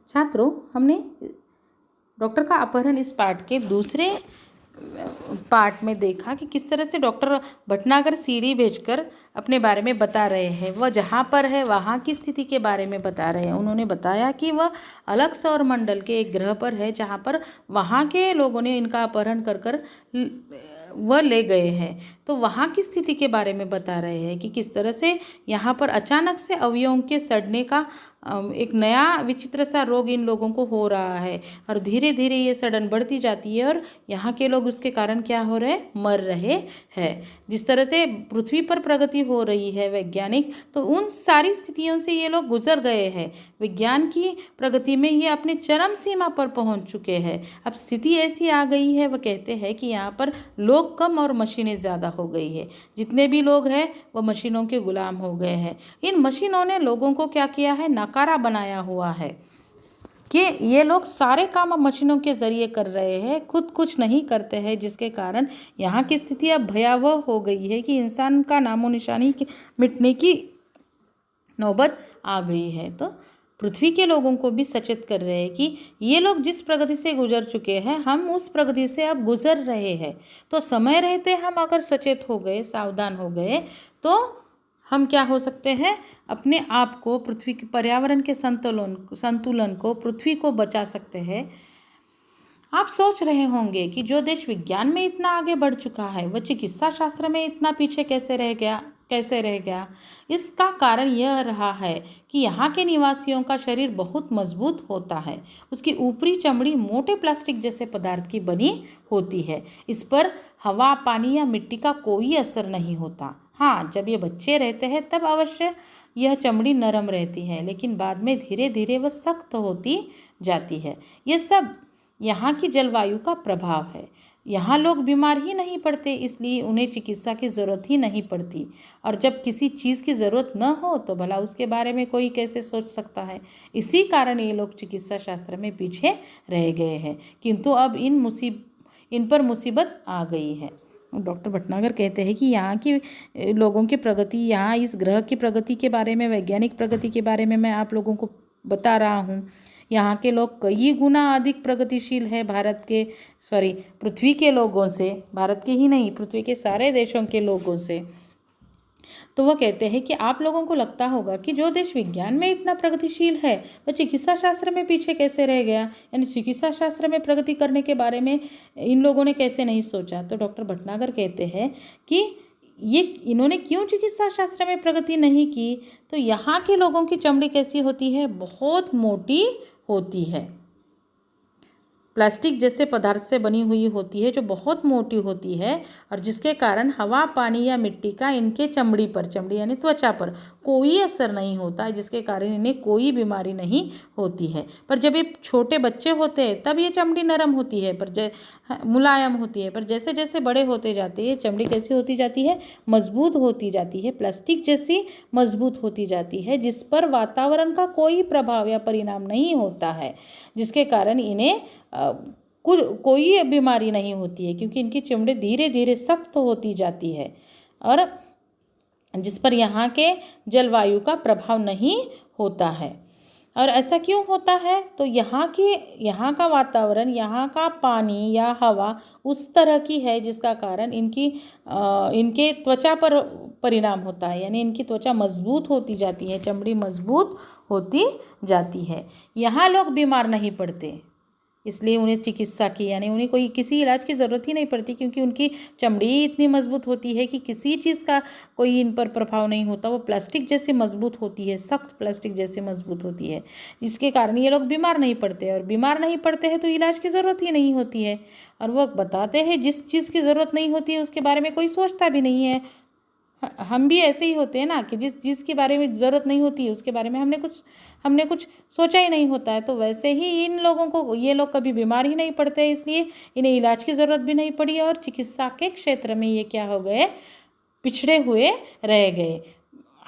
छात्रों, हमने डॉक्टर का अपहरण इस पाठ के दूसरे पार्ट में देखा कि किस तरह से डॉक्टर भटनागर सीढ़ी भेजकर अपने बारे में बता रहे हैं। वह जहाँ पर है वहाँ की स्थिति के बारे में बता रहे हैं। उन्होंने बताया कि वह अलग सौर मंडल के एक ग्रह पर है जहाँ पर वहाँ के लोगों ने इनका अपहरण कर कर वह ले गए हैं। तो वहाँ की स्थिति के बारे में बता रहे हैं कि किस तरह से यहाँ पर अचानक से अवयवों के सड़ने का एक नया विचित्र सा रोग इन लोगों को हो रहा है और धीरे धीरे ये सड़न बढ़ती जाती है और यहाँ के लोग उसके कारण क्या हो रहे हैं, मर रहे हैं। जिस तरह से पृथ्वी पर प्रगति हो रही है वैज्ञानिक, तो उन सारी स्थितियों से ये लोग गुजर गए हैं। विज्ञान की प्रगति में ये अपने चरम सीमा पर पहुंच चुके हैं। अब स्थिति ऐसी आ गई है, वह कहते हैं कि यहाँ पर लोग कम और मशीनें ज़्यादा हो गई है। जितने भी लोग हैं वह मशीनों के गुलाम हो गए हैं। इन मशीनों ने लोगों को क्या किया है, नकारा बनाया हुआ है कि ये लोग सारे काम अब मशीनों के ज़रिए कर रहे हैं, खुद कुछ नहीं करते हैं, जिसके कारण यहाँ की स्थिति अब भयावह हो गई है कि इंसान का नामो निशानी मिटने की नौबत आ गई है। तो पृथ्वी के लोगों को भी सचेत कर रहे हैं कि ये लोग जिस प्रगति से गुजर चुके हैं, हम उस प्रगति से अब गुजर रहे हैं। तो समय रहते हम अगर सचेत हो गए, सावधान हो गए, तो हम क्या हो सकते हैं, अपने आप को, पृथ्वी के पर्यावरण के संतुलन को, पृथ्वी को बचा सकते हैं। आप सोच रहे होंगे कि जो देश विज्ञान में इतना आगे बढ़ चुका है वह चिकित्सा शास्त्र में इतना पीछे कैसे रह गया। इसका कारण यह रहा है कि यहाँ के निवासियों का शरीर बहुत मजबूत होता है। उसकी ऊपरी चमड़ी मोटे प्लास्टिक जैसे पदार्थ की बनी होती है। इस पर हवा, पानी या मिट्टी का कोई असर नहीं होता। हाँ, जब ये बच्चे रहते हैं तब अवश्य यह चमड़ी नरम रहती है, लेकिन बाद में धीरे धीरे वह सख्त होती जाती है। ये सब यहाँ की जलवायु का प्रभाव है। यहाँ लोग बीमार ही नहीं पड़ते, इसलिए उन्हें चिकित्सा की ज़रूरत ही नहीं पड़ती। और जब किसी चीज़ की ज़रूरत न हो तो भला उसके बारे में कोई कैसे सोच सकता है। इसी कारण ये लोग चिकित्सा शास्त्र में पीछे रह गए हैं, किंतु अब इन पर मुसीबत आ गई है। डॉक्टर भटनागर कहते हैं कि यहाँ की लोगों की प्रगति, यहाँ इस ग्रह की प्रगति के बारे में, वैज्ञानिक प्रगति के बारे में मैं आप लोगों को बता रहा हूँ। यहाँ के लोग कई गुना अधिक प्रगतिशील है पृथ्वी के लोगों से, भारत के ही नहीं, पृथ्वी के सारे देशों के लोगों से। तो वह कहते हैं कि आप लोगों को लगता होगा कि जो देश विज्ञान में इतना प्रगतिशील है वह चिकित्सा शास्त्र में पीछे कैसे रह गया, यानी चिकित्सा शास्त्र में प्रगति करने के बारे में इन लोगों ने कैसे नहीं सोचा। तो डॉक्टर भटनागर कहते हैं कि इन्होंने क्यों चिकित्सा शास्त्र में प्रगति नहीं की। तो यहाँ के लोगों की चमड़ी कैसी होती है, बहुत मोटी होती है, प्लास्टिक जैसे पदार्थ से बनी हुई होती है, जो बहुत मोटी होती है और जिसके कारण हवा, पानी या मिट्टी का इनके चमड़ी यानी त्वचा पर कोई असर नहीं होता, जिसके कारण इन्हें कोई बीमारी नहीं होती है। पर जब ये छोटे बच्चे होते हैं तब ये चमड़ी नरम होती है, मुलायम होती है, पर जैसे जैसे बड़े होते जाते हैं चमड़ी कैसी होती जाती है, मजबूत होती जाती है, प्लास्टिक जैसी मजबूत होती जाती है, जिस पर वातावरण का कोई प्रभाव या परिणाम नहीं होता है, जिसके कारण इन्हें कोई बीमारी नहीं होती है, क्योंकि इनकी चमड़ी धीरे धीरे सख्त होती जाती है और जिस पर यहाँ के जलवायु का प्रभाव नहीं होता है। और ऐसा क्यों होता है, तो यहाँ का वातावरण, यहाँ का पानी या हवा उस तरह की है जिसका कारण इनके त्वचा पर परिणाम होता है, यानी इनकी त्वचा मजबूत होती जाती है, चमड़ी मजबूत होती जाती है। यहाँ लोग बीमार नहीं पड़ते, इसलिए उन्हें चिकित्सा की, यानी उन्हें कोई किसी इलाज की ज़रूरत ही नहीं पड़ती, क्योंकि उनकी चमड़ी इतनी मजबूत होती है कि किसी चीज़ का कोई इन पर प्रभाव नहीं होता। वो प्लास्टिक जैसी मजबूत होती है, सख्त प्लास्टिक जैसी मजबूत होती है, इसके कारण ये लोग बीमार नहीं पड़ते, और बीमार नहीं पड़ते हैं तो इलाज की ज़रूरत ही नहीं होती है। और वो बताते हैं जिस चीज़ की ज़रूरत नहीं होती है उसके बारे में कोई सोचता भी नहीं है। हम भी ऐसे ही होते हैं ना, कि जिस चीज़ के बारे में ज़रूरत नहीं होती है उसके बारे में हमने कुछ सोचा ही नहीं होता है। तो वैसे ही इन लोगों को, ये लोग कभी बीमार ही नहीं पड़ते, इसलिए इन्हें इलाज की ज़रूरत भी नहीं पड़ी, और चिकित्सा के क्षेत्र में ये क्या हो गए, पिछड़े हुए रह गए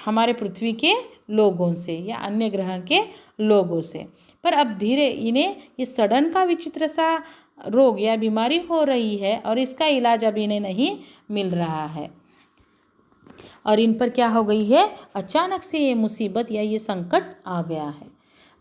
हमारे पृथ्वी के लोगों से या अन्य ग्रह के लोगों से। पर अब धीरे इन्हें ये सडन का विचित्र सा रोग या बीमारी हो रही है और इसका इलाज अब इन्हें नहीं मिल रहा है, और इन पर क्या हो गई है, अचानक से ये मुसीबत या ये संकट आ गया है।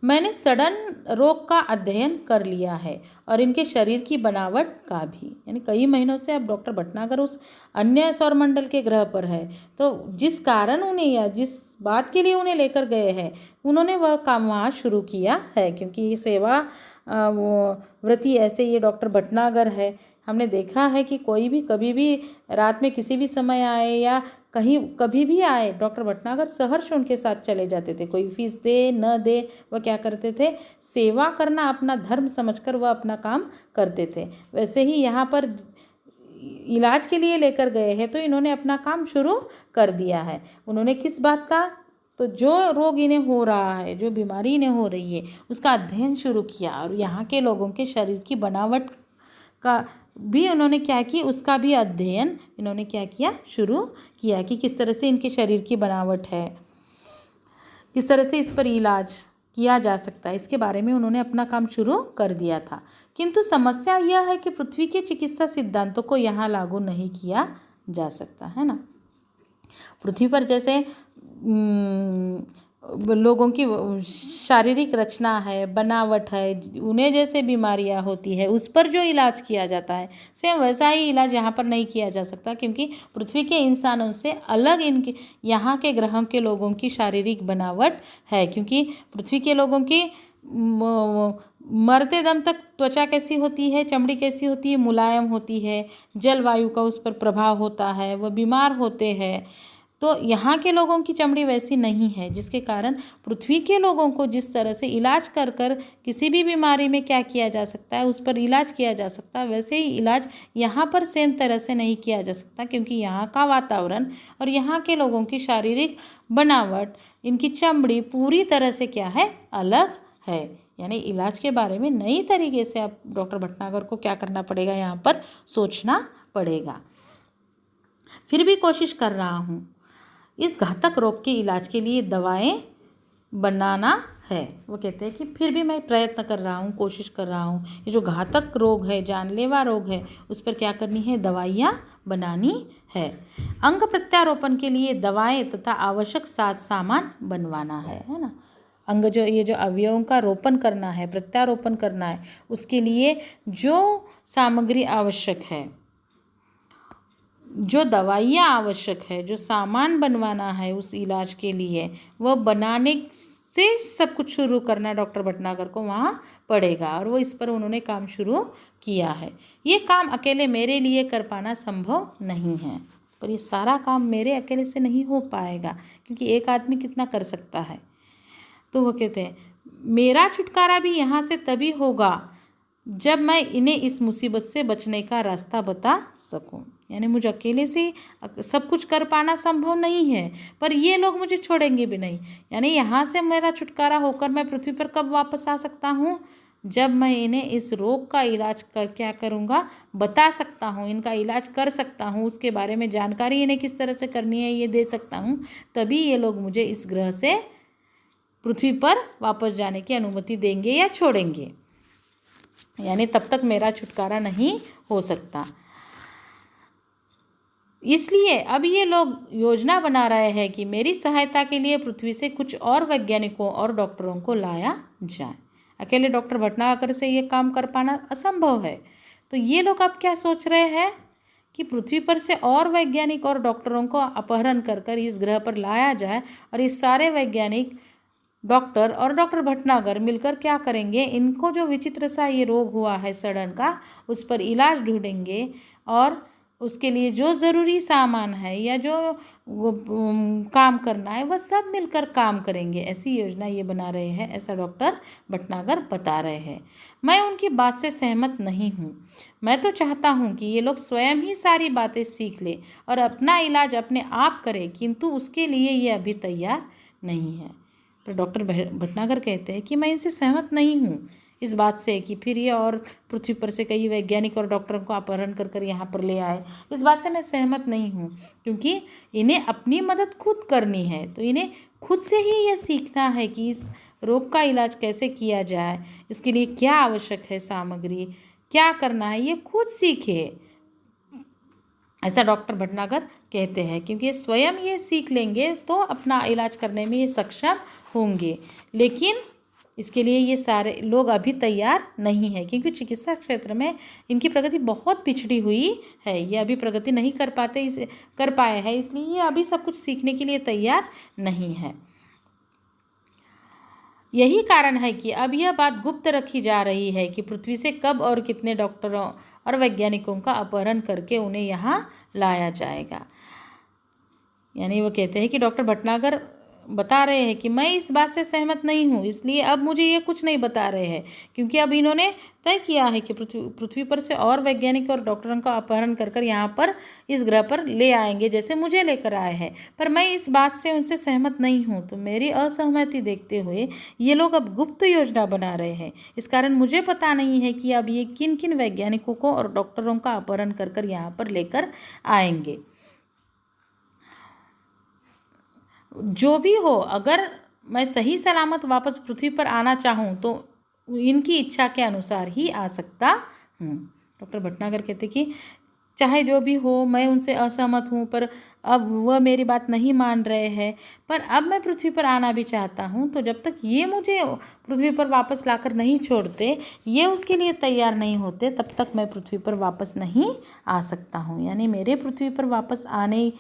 मैंने सड़न रोग का अध्ययन कर लिया है और इनके शरीर की बनावट का भी। यानी कई महीनों से अब डॉक्टर भटनागर उस अन्य सौरमंडल के ग्रह पर है, तो जिस कारण उन्हें या जिस बात के लिए उन्हें लेकर गए हैं उन्होंने वह काम वहाँ शुरू किया है। क्योंकि ये सेवा व्रती ऐसे ये डॉक्टर भटनागर है। हमने देखा है कि कोई भी कभी भी रात में किसी भी समय आए या कहीं कभी भी आए, डॉक्टर भटनागर सहर्ष उनके साथ चले जाते थे। कोई फीस दे न दे, वह क्या करते थे, सेवा करना अपना धर्म समझकर वह अपना काम करते थे। वैसे ही यहाँ पर इलाज के लिए लेकर गए हैं तो इन्होंने अपना काम शुरू कर दिया है। उन्होंने किस बात का, तो जो रोग इन्हें हो रहा है, जो बीमारी इन्हें हो रही है उसका अध्ययन शुरू किया और यहाँ के लोगों के शरीर की बनावट का भी उन्होंने क्या की, उसका भी अध्ययन इन्होंने क्या किया, शुरू किया कि किस तरह से इनके शरीर की बनावट है, किस तरह से इस पर इलाज किया जा सकता है, इसके बारे में उन्होंने अपना काम शुरू कर दिया था। किंतु समस्या यह है कि पृथ्वी के चिकित्सा सिद्धांतों को यहाँ लागू नहीं किया जा सकता है ना। पृथ्वी पर जैसे लोगों की शारीरिक रचना है, बनावट है, उन्हें जैसे बीमारियां होती है उस पर जो इलाज किया जाता है, सेम वैसा ही इलाज यहाँ पर नहीं किया जा सकता। क्योंकि पृथ्वी के इंसानों से अलग इनके यहाँ के ग्रहों के लोगों की शारीरिक बनावट है। क्योंकि पृथ्वी के लोगों की मरते दम तक त्वचा कैसी होती है, चमड़ी कैसी होती है, मुलायम होती है, जलवायु का उस पर प्रभाव होता है, वह बीमार होते हैं। तो यहाँ के लोगों की चमड़ी वैसी नहीं है, जिसके कारण पृथ्वी के लोगों को जिस तरह से इलाज कर कर किसी भी बीमारी में क्या किया जा सकता है, उस पर इलाज किया जा सकता है, वैसे ही इलाज यहाँ पर सेम तरह से नहीं किया जा सकता। क्योंकि यहाँ का वातावरण और यहाँ के लोगों की शारीरिक बनावट, इनकी चमड़ी पूरी तरह से क्या है, अलग है। यानी इलाज के बारे में नई तरीके से आप डॉक्टर भटनागर को क्या करना पड़ेगा, यहाँ पर सोचना पड़ेगा। फिर भी कोशिश कर रहा हूँ, इस घातक रोग के इलाज के लिए दवाएं बनाना है। वो कहते हैं कि फिर भी मैं प्रयत्न कर रहा हूँ, कोशिश कर रहा हूँ, ये जो घातक रोग है, जानलेवा रोग है, उस पर क्या करनी है, दवाइयाँ बनानी है। अंग प्रत्यारोपण के लिए दवाएं तथा आवश्यक साज सामान बनवाना है ना। अंग जो ये जो अवयवों का रोपण करना है, प्रत्यारोपण करना है, उसके लिए जो सामग्री आवश्यक है, जो दवाइयाँ आवश्यक है, जो सामान बनवाना है उस इलाज के लिए, वह बनाने से सब कुछ शुरू करना डॉक्टर भटनागर को वहाँ पड़ेगा। और वो इस पर उन्होंने काम शुरू किया है। ये काम अकेले मेरे लिए कर पाना संभव नहीं है, पर ये सारा काम मेरे अकेले से नहीं हो पाएगा, क्योंकि एक आदमी कितना कर सकता है। तो वो कहते हैं मेरा छुटकारा भी यहाँ से तभी होगा जब मैं इन्हें इस मुसीबत से बचने का रास्ता बता सकूं। यानी मुझे अकेले से सब कुछ कर पाना संभव नहीं है, पर ये लोग मुझे छोड़ेंगे भी नहीं। यानी यहाँ से मेरा छुटकारा होकर मैं पृथ्वी पर कब वापस आ सकता हूँ, जब मैं इन्हें इस रोग का इलाज कर क्या करूँगा, बता सकता हूँ, इनका इलाज कर सकता हूँ, उसके बारे में जानकारी इन्हें किस तरह से करनी है ये दे सकता हूँ, तभी ये लोग मुझे इस ग्रह से पृथ्वी पर वापस जाने की अनुमति देंगे या छोड़ेंगे। यानी तब तक मेरा छुटकारा नहीं हो सकता। इसलिए अब ये लोग योजना बना रहे हैं कि मेरी सहायता के लिए पृथ्वी से कुछ और वैज्ञानिकों और डॉक्टरों को लाया जाए। अकेले डॉक्टर भटनागर से ये काम कर पाना असंभव है। तो ये लोग अब क्या सोच रहे हैं कि पृथ्वी पर से और वैज्ञानिक और डॉक्टरों को अपहरण कर कर इस ग्रह पर लाया जाए और इस सारे वैज्ञानिक डॉक्टर और डॉक्टर भटनागर मिलकर क्या करेंगे, इनको जो विचित्र सा ये रोग हुआ है सड़न का, उस पर इलाज ढूंढेंगे और उसके लिए जो ज़रूरी सामान है या जो काम करना है वह सब मिलकर काम करेंगे। ऐसी योजना ये बना रहे हैं, ऐसा डॉक्टर भटनागर बता रहे हैं। मैं उनकी बात से सहमत नहीं हूँ। मैं तो चाहता हूँ कि ये लोग स्वयं ही सारी बातें सीख ले और अपना इलाज अपने आप करें, किंतु उसके लिए ये अभी तैयार नहीं है। तो डॉक्टर भटनागर कहते हैं कि मैं इनसे सहमत नहीं हूँ इस बात से कि फिर ये और पृथ्वी पर से कई वैज्ञानिक और डॉक्टरों को अपहरण कर कर यहाँ पर ले आए। इस बात से मैं सहमत नहीं हूँ, क्योंकि इन्हें अपनी मदद खुद करनी है। तो इन्हें खुद से ही ये सीखना है कि इस रोग का इलाज कैसे किया जाए, इसके लिए क्या आवश्यक है सामग्री, क्या करना है, ये खुद सीखे, ऐसा डॉक्टर भटनागर कहते हैं। क्योंकि स्वयं ये सीख लेंगे तो अपना इलाज करने में ये सक्षम होंगे। लेकिन इसके लिए ये सारे लोग अभी तैयार नहीं है, क्योंकि चिकित्सा क्षेत्र में इनकी प्रगति बहुत पिछड़ी हुई है। ये अभी प्रगति नहीं कर पाए हैं, इसलिए ये अभी सब कुछ सीखने के लिए तैयार नहीं है। यही कारण है कि अब यह बात गुप्त रखी जा रही है कि पृथ्वी से कब और कितने डॉक्टरों और वैज्ञानिकों का अपहरण करके उन्हें यहाँ लाया जाएगा। यानी वो कहते हैं कि डॉक्टर भटनागर बता रहे हैं कि मैं इस बात से सहमत नहीं हूँ, इसलिए अब मुझे ये कुछ नहीं बता रहे हैं, क्योंकि अब इन्होंने तय किया है कि पृथ्वी पर से और वैज्ञानिक और डॉक्टरों का अपहरण कर यहाँ पर इस ग्रह पर ले आएंगे, जैसे मुझे लेकर आए हैं। पर मैं इस बात से उनसे सहमत नहीं हूँ, तो मेरी असहमति देखते हुए ये लोग अब गुप्त योजना बना रहे हैं। इस कारण मुझे पता नहीं है कि अब ये किन किन वैज्ञानिकों को और डॉक्टरों का अपहरण कर यहाँ पर लेकर आएंगे। जो भी हो, अगर मैं सही सलामत वापस पृथ्वी पर आना चाहूँ तो इनकी इच्छा के अनुसार ही आ सकता हूँ। डॉक्टर भटनागर कहते कि चाहे जो भी हो, मैं उनसे असहमत हूँ, पर अब वह मेरी बात नहीं मान रहे हैं। पर अब मैं पृथ्वी पर आना भी चाहता हूँ, तो जब तक ये मुझे पृथ्वी पर वापस लाकर नहीं छोड़ते, ये उसके लिए तैयार नहीं होते, तब तक मैं पृथ्वी पर वापस नहीं आ सकता हूँ। यानी मेरे पृथ्वी पर वापस आने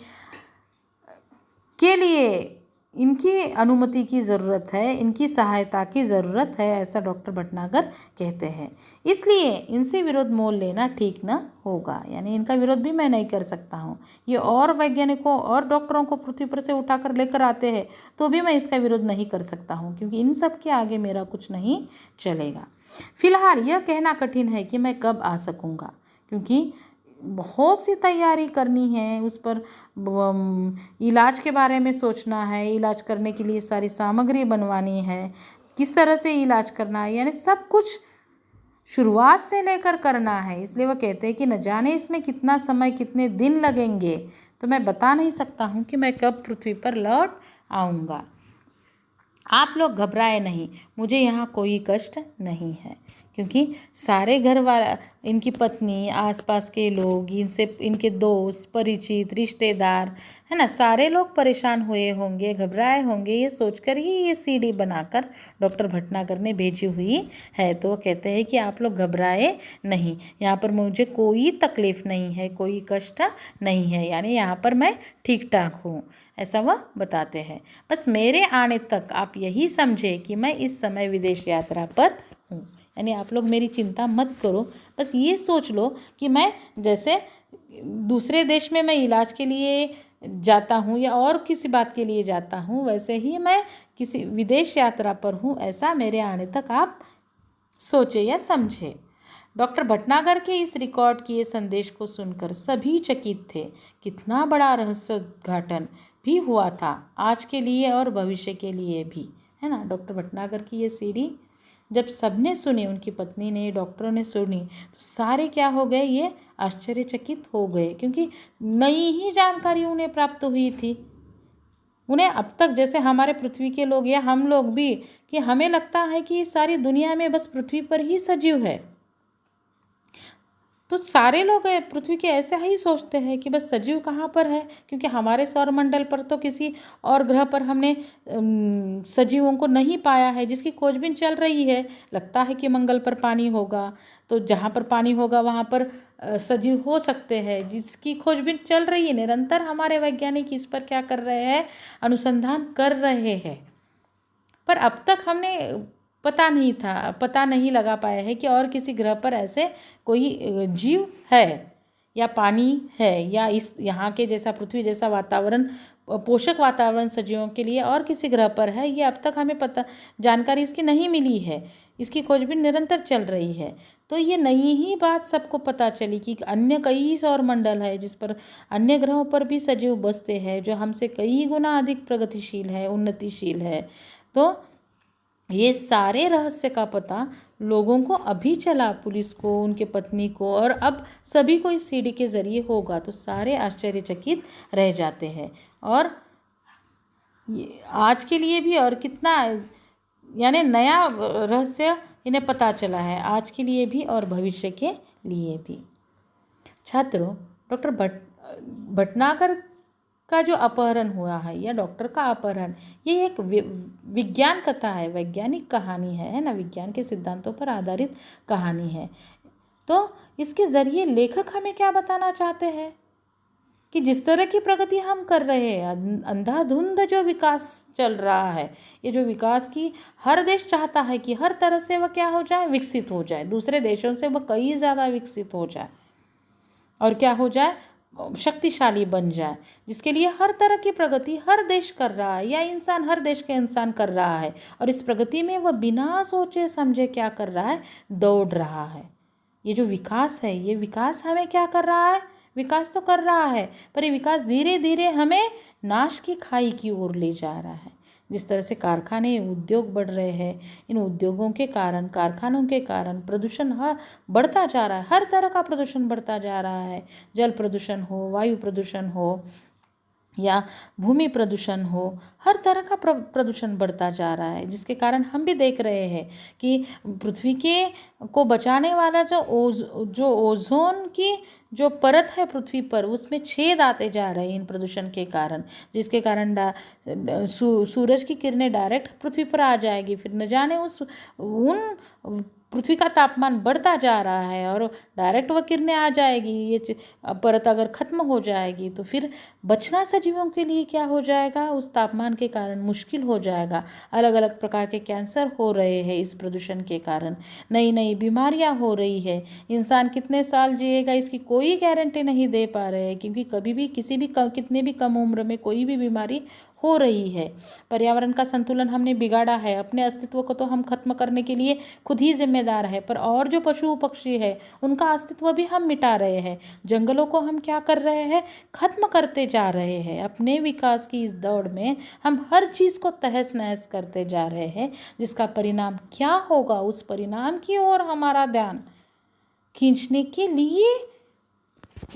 के लिए इनकी अनुमति की ज़रूरत है, इनकी सहायता की ज़रूरत है, ऐसा डॉक्टर भटनागर कहते हैं। इसलिए इनसे विरोध मोल लेना ठीक न होगा, यानी इनका विरोध भी मैं नहीं कर सकता हूँ। ये और वैज्ञानिकों और डॉक्टरों को पृथ्वी पर से उठाकर लेकर आते हैं तो भी मैं इसका विरोध नहीं कर सकता हूँ, क्योंकि इन सब के आगे मेरा कुछ नहीं चलेगा। फिलहाल यह कहना कठिन है कि मैं कब आ सकूँगा, क्योंकि बहुत सी तैयारी करनी है, उस पर इलाज के बारे में सोचना है, इलाज करने के लिए सारी सामग्री बनवानी है, किस तरह से इलाज करना है, यानी सब कुछ शुरुआत से लेकर करना है। इसलिए वो कहते हैं कि न जाने इसमें कितना समय, कितने दिन लगेंगे, तो मैं बता नहीं सकता हूँ कि मैं कब पृथ्वी पर लौट आऊँगा। आप लोग घबराए नहीं, मुझे यहाँ कोई कष्ट नहीं है, क्योंकि सारे घर वाला, इनकी पत्नी, आसपास के लोग, इनके दोस्त, परिचित, रिश्तेदार, है ना, सारे लोग परेशान हुए होंगे, घबराए होंगे, ये सोचकर ही ये सीडी बनाकर डॉक्टर भटनागर ने भेजी हुई है। तो वो कहते हैं कि आप लोग घबराए नहीं, यहाँ पर मुझे कोई तकलीफ़ नहीं है, कोई कष्ट नहीं है, यानी यहाँ पर मैं ठीक ठाक हूँ, ऐसा वह बताते हैं। बस मेरे आने तक आप यही समझे कि मैं इस समय विदेश यात्रा पर हूँ, यानी आप लोग मेरी चिंता मत करो, बस ये सोच लो कि मैं जैसे दूसरे देश में मैं इलाज के लिए जाता हूँ या और किसी बात के लिए जाता हूँ, वैसे ही मैं किसी विदेश यात्रा पर हूँ, ऐसा मेरे आने तक आप सोचे या समझे। डॉक्टर भटनागर के इस रिकॉर्ड किए संदेश को सुनकर सभी चकित थे। कितना बड़ा रहस्योद्घाटन भी हुआ था, आज के लिए और भविष्य के लिए भी, है ना। डॉक्टर भटनागर की ये सीडी जब सबने सुनी, उनकी पत्नी ने, डॉक्टरों ने सुनी, तो सारे क्या हो गए, ये आश्चर्यचकित हो गए, क्योंकि नई ही जानकारी उन्हें प्राप्त हुई थी। उन्हें अब तक, जैसे हमारे पृथ्वी के लोग या हम लोग भी, कि हमें लगता है कि सारी दुनिया में बस पृथ्वी पर ही सजीव है, तो सारे लोग पृथ्वी के ऐसे ही सोचते हैं कि बस सजीव कहाँ पर है, क्योंकि हमारे सौरमंडल पर तो किसी और ग्रह पर हमने सजीवों को नहीं पाया है, जिसकी खोजबीन चल रही है। लगता है कि मंगल पर पानी होगा, तो जहाँ पर पानी होगा वहाँ पर सजीव हो सकते हैं, जिसकी खोजबीन चल रही है। निरंतर हमारे वैज्ञानिक इस पर क्या कर रहे हैं, अनुसंधान कर रहे हैं, पर अब तक हमने पता नहीं लगा पाया है कि और किसी ग्रह पर ऐसे कोई जीव है या पानी है, या इस यहाँ के जैसा, पृथ्वी जैसा वातावरण, पोषक वातावरण सजीवों के लिए और किसी ग्रह पर है, ये अब तक हमें जानकारी इसकी नहीं मिली है। इसकी खोजबीन निरंतर चल रही है। तो ये नई ही बात सबको पता चली कि अन्य कई सौरमंडल है जिस पर अन्य ग्रहों पर भी सजीव बसते हैं, जो हमसे कई गुना अधिक प्रगतिशील है, उन्नतिशील है। तो ये सारे रहस्य का पता लोगों को अभी चला, पुलिस को, उनके पत्नी को, और अब सभी को इस सीडी के ज़रिए होगा, तो सारे आश्चर्यचकित रह जाते हैं। और आज के लिए भी, और कितना, यानी नया रहस्य इन्हें पता चला है, आज के लिए भी और भविष्य के लिए भी। छात्रों, डॉक्टर भटनागर का जो अपहरण हुआ है या डॉक्टर का अपहरण, ये एक विज्ञान कथा है, वैज्ञानिक कहानी है ना, विज्ञान के सिद्धांतों पर आधारित कहानी है। तो इसके ज़रिए लेखक हमें क्या बताना चाहते हैं कि जिस तरह की प्रगति हम कर रहे हैं, अंधाधुंध जो विकास चल रहा है, ये जो विकास की हर देश चाहता है कि हर तरह से वह क्या हो जाए, विकसित हो जाए, दूसरे देशों से वह कई ज़्यादा विकसित हो जाए और क्या हो जाए, शक्तिशाली बन जाए, जिसके लिए हर तरह की प्रगति हर देश कर रहा है या इंसान, हर देश के इंसान कर रहा है। और इस प्रगति में वह बिना सोचे समझे क्या कर रहा है, दौड़ रहा है। ये जो विकास है, ये विकास हमें क्या कर रहा है, विकास तो कर रहा है, पर ये विकास धीरे धीरे हमें नाश की खाई की ओर ले जा रहा है। जिस तरह से कारखाने, उद्योग बढ़ रहे हैं, इन उद्योगों के कारण, कारखानों के कारण प्रदूषण बढ़ता जा रहा है, हर तरह का प्रदूषण बढ़ता जा रहा है। जल प्रदूषण हो, वायु प्रदूषण हो या भूमि प्रदूषण हो, हर तरह का प्रदूषण बढ़ता जा रहा है, जिसके कारण हम भी देख रहे हैं कि पृथ्वी के को बचाने वाला जो ओजोन की जो परत है पृथ्वी पर, उसमें छेद आते जा रहे हैं इन प्रदूषण के कारण, जिसके कारण सूरज की किरणें डायरेक्ट पृथ्वी पर आ जाएगी, फिर न जाने उन पृथ्वी का तापमान बढ़ता जा रहा है और डायरेक्ट वह किरणें आ जाएगी, ये परत अगर ख़त्म हो जाएगी तो फिर बचना सजीवों के लिए क्या हो जाएगा, उस तापमान के कारण मुश्किल हो जाएगा। अलग अलग प्रकार के कैंसर हो रहे हैं इस प्रदूषण के कारण, नई नई बीमारियां हो रही है। इंसान कितने साल जिएगा इसकी कोई गारंटी नहीं दे पा रहे हैं, क्योंकि कभी भी कितने भी कम उम्र में कोई भी बीमारी हो रही है। पर्यावरण का संतुलन हमने बिगाड़ा है, अपने अस्तित्व को तो हम खत्म करने के लिए खुद ही जिम्मेदार है, पर और जो पशु पक्षी है उनका अस्तित्व भी हम मिटा रहे हैं। जंगलों को हम क्या कर रहे हैं, खत्म करते जा रहे हैं। अपने विकास की इस दौड़ में हम हर चीज़ को तहस नहस करते जा रहे हैं, जिसका परिणाम क्या होगा, उस परिणाम की ओर हमारा ध्यान खींचने के लिए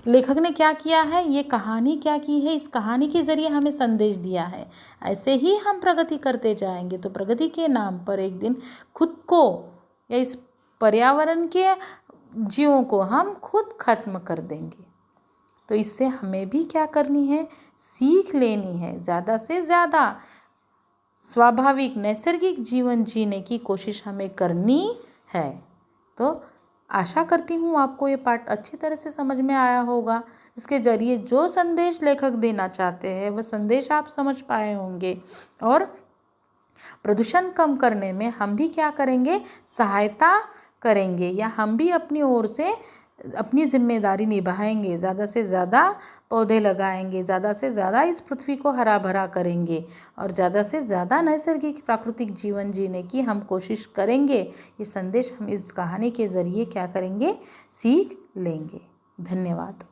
लेखक ने क्या किया है, ये कहानी क्या की है, इस कहानी के ज़रिए हमें संदेश दिया है। ऐसे ही हम प्रगति करते जाएंगे तो प्रगति के नाम पर एक दिन खुद को या इस पर्यावरण के जीवों को हम खुद खत्म कर देंगे। तो इससे हमें भी क्या करनी है, सीख लेनी है, ज़्यादा से ज़्यादा स्वाभाविक नैसर्गिक जीवन जीने की कोशिश हमें करनी है। तो आशा करती हूँ आपको ये पाठ अच्छी तरह से समझ में आया होगा। इसके ज़रिए जो संदेश लेखक देना चाहते हैं वह संदेश आप समझ पाए होंगे और प्रदूषण कम करने में हम भी क्या करेंगे, सहायता करेंगे या हम भी अपनी ओर से अपनी जिम्मेदारी निभाएंगे। ज़्यादा से ज़्यादा पौधे लगाएंगे, ज़्यादा से ज़्यादा इस पृथ्वी को हरा भरा करेंगे और ज़्यादा से ज़्यादा नैसर्गिक प्राकृतिक जीवन जीने की हम कोशिश करेंगे। ये संदेश हम इस कहानी के ज़रिए क्या करेंगे, सीख लेंगे। धन्यवाद।